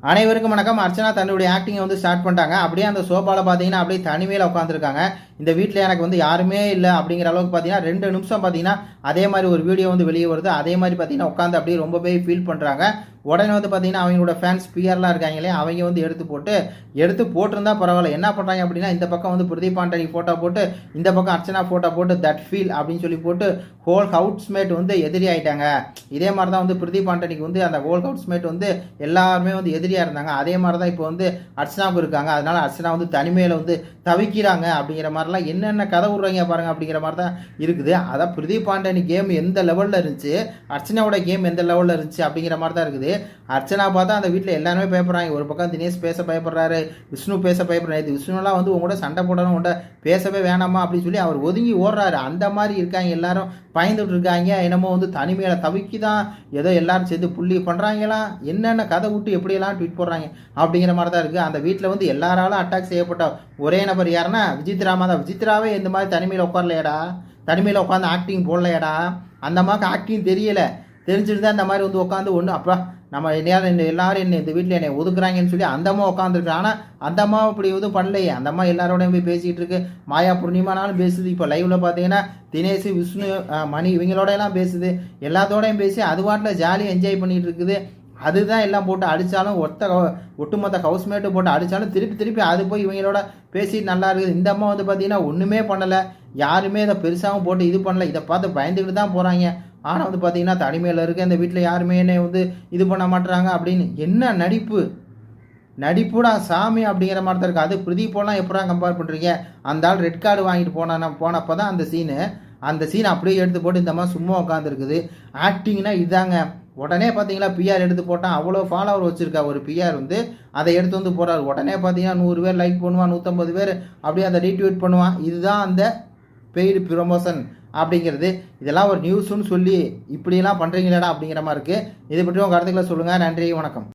அனைவருக்கும் வணக்கம். அர்ச்சனா தன்னுடைய ஆக்டிங்கை ஸ்டார்ட் பண்ணிட்டாங்க. அப்படியே அந்த சோஃபால பார்த்தீங்கன்னா, அப்படியே தனிமையில உட்காந்துருக்காங்க. இந்த வீட்ல எனக்கு யாருமே இல்ல அப்படிங்கிற அளவுக்கு பார்த்தீங்கன்னா, 2 நிமிஷம் பார்த்தீங்கன்னா, அதே மாரி ஒரு வீடியோ வெளிய வருது. அதே மாரி பார்த்தீங்கன்னா, உட்காந்து அப்படியே ரொம்பவே ஃபீல் பண்றாங்க. உடனே பார்த்தீங்கன்னா, அவங்களோட ஃபேன்ஸ் பிஆர்லாம் இருக்காங்க இல்லையா? அவங்க எடுத்து போட்டிருந்தா பரவாயில்ல. என்ன பண்றாங்க அப்படின்னா, இந்த பக்கம் பிரதீப் ஆண்டனி ஃபோட்டோ போட்டு, இந்த பக்கம் அர்ச்சனா ஃபோட்டோ போட்டு, தட் ஃபீல் அப்படின்னு சொல்லி போட்டு, ஹோல் ஹவுஸ்மேட் எதிரி ஆயிட்டாங்க. இதே மாரி தான் பிரதீப் ஆண்டனிக்கு அந்த ஹோல் ஹவுஸ்மேட் எல்லாருமே எதிரியா இருந்தாங்க. அதே மாதிரி தான் இப்போ அர்ச்சனாவுக்கு இருக்காங்க. அதனால அர்ச்சனா தனிமையில தவிக்கிறாங்க அப்படிங்கிற மாதிரிலாம் என்னென்ன கதை விடுறாங்க பாருங்க அப்படிங்கிற மாதிரி தான் இருக்குது. அதான் பிரதீப் ஆண்டனி கேம் எந்த லெவலில் இருந்துச்சு, அர்ச்சனாவோட கேம் எந்த லெவலில் இருந்துச்சு அப்படிங்கிற மாதிரி தான் இருக்குது. அர்ச்சனா பார்த்தா அந்த வீட்டில் எல்லாருமே பயப்படுறாங்க. ஒரு பக்கம் தினேஷ் பேச பயப்படுறாரு, விஷ்ணு பேச பயப்படுறாரு. விஷ்ணுலாம் உங்களோட சண்டை போடணும், உங்கள்கிட்ட பேசவே வேணாமா அப்படின்னு சொல்லி அவர் ஒதுங்கி ஓடுறாரு. அந்த மாதிரி இருக்காங்க, எல்லாரும் பயந்துட்டு இருக்காங்க. என்னமோ தனிமையில தவிக்கிதான் ஏதோ எல்லாரும் சேர்ந்து புள்ளி பண்றாங்களாம். என்னென்ன கதை விட்டு எப்படியெல்லாம் ட்வீட் போடுறாங்க அப்படிங்கிற மாதிரி தான் இருக்கு. அந்த வீட்டில் எல்லாராலும் அட்டாக் செய்யப்பட்ட ஒரே நபர் யாருன்னா விசித்ராமா தான். விசித்ராவே இந்த மாதிரி தனிமையில் உட்காரலையடா, தனிமையில் உட்காந்து ஆக்டிங் போடலையடா. அந்த மாதிரி ஆக்டிங் தெரியல. தெரிஞ்சுட்டு தான் இந்த மாதிரி உட்காந்து ஒன்று அப்பா நம்ம எல்லாரும் என்ன இந்த வீட்டில் என்னை ஒதுக்குறாங்கன்னு சொல்லி அந்த அம்மா உட்காந்துருக்கு. ஆனால் அந்த அம்மா இப்படி எதுவும் பண்ணலையே. அந்த அம்மா எல்லாரோடையும் போய் பேசிகிட்டு இருக்கு. மாயா பூர்ணிமானாலும் பேசுது. இப்போ லைவ்ல பார்த்தீங்கன்னா தினேஷ், விஷ்ணு, மணி இவங்களோட எல்லாம் பேசுது. எல்லாத்தோடையும் பேசி அது வாட்டில் ஜாலியாக என்ஜாய் பண்ணிட்டு இருக்குது. அதுதான் எல்லாம் போட்டு அடித்தாலும் ஒட்டுமொத்த ஹவுஸ்மேட்டு போட்டு அடித்தாலும் திருப்பி அது போய் இவங்களோட பேசிட்டு நல்லா இருக்குது. இந்த அம்மா பார்த்தீங்கன்னா ஒன்றுமே பண்ணலை. யாருமே இதை பெருசாகவும் போட்டு இது பண்ணலை. இதை பார்த்து பயந்துக்கிட்டு தான் போகிறாங்க. ஆனால் பார்த்தீங்கன்னா தனிமையில் இருக்க இந்த வீட்டில் யாருமே என்னை இது பண்ண மாட்டுறாங்க அப்படின்னு. என்ன நடிப்புடா சாமி அப்படிங்கிற மாதிரி தான் இருக்குது. அது பிரதீப்போலாம் எப்படா கம்பேர் பண்ணுறீங்க? அந்த ஆள் ரெட் கார்டு வாங்கிட்டு போனப்போ தான் அந்த சீன் அப்படியே எடுத்து போட்டு இந்த மாதிரி சும்மா உட்காந்துருக்குது. ஆக்டிங்னா இதாங்க. உடனே பார்த்தீங்களா பிஆர் எடுத்து போட்டான். அவ்வளோ ஃபாலோவர் வச்சுருக்கா ஒரு பிஆர் அதை எடுத்து போகிறார். உடனே பார்த்தீங்கன்னா 100 பேர் லைக் பண்ணுவான், 150 பேர் அப்படியே அதை ரீட்வீட் பண்ணுவான். இதுதான் அந்த பெய்டு ப்ரொமோஷன் அப்படிங்கிறது. இதெல்லாம் ஒரு நியூஸ்ன்னு சொல்லி இப்படியெல்லாம் பண்ணுறீங்களாடா அப்படிங்கிற மாதிரி இருக்குது. இதை பற்றி உங்கள் கருத்துக்களை சொல்லுங்கள். நன்றி, வணக்கம்.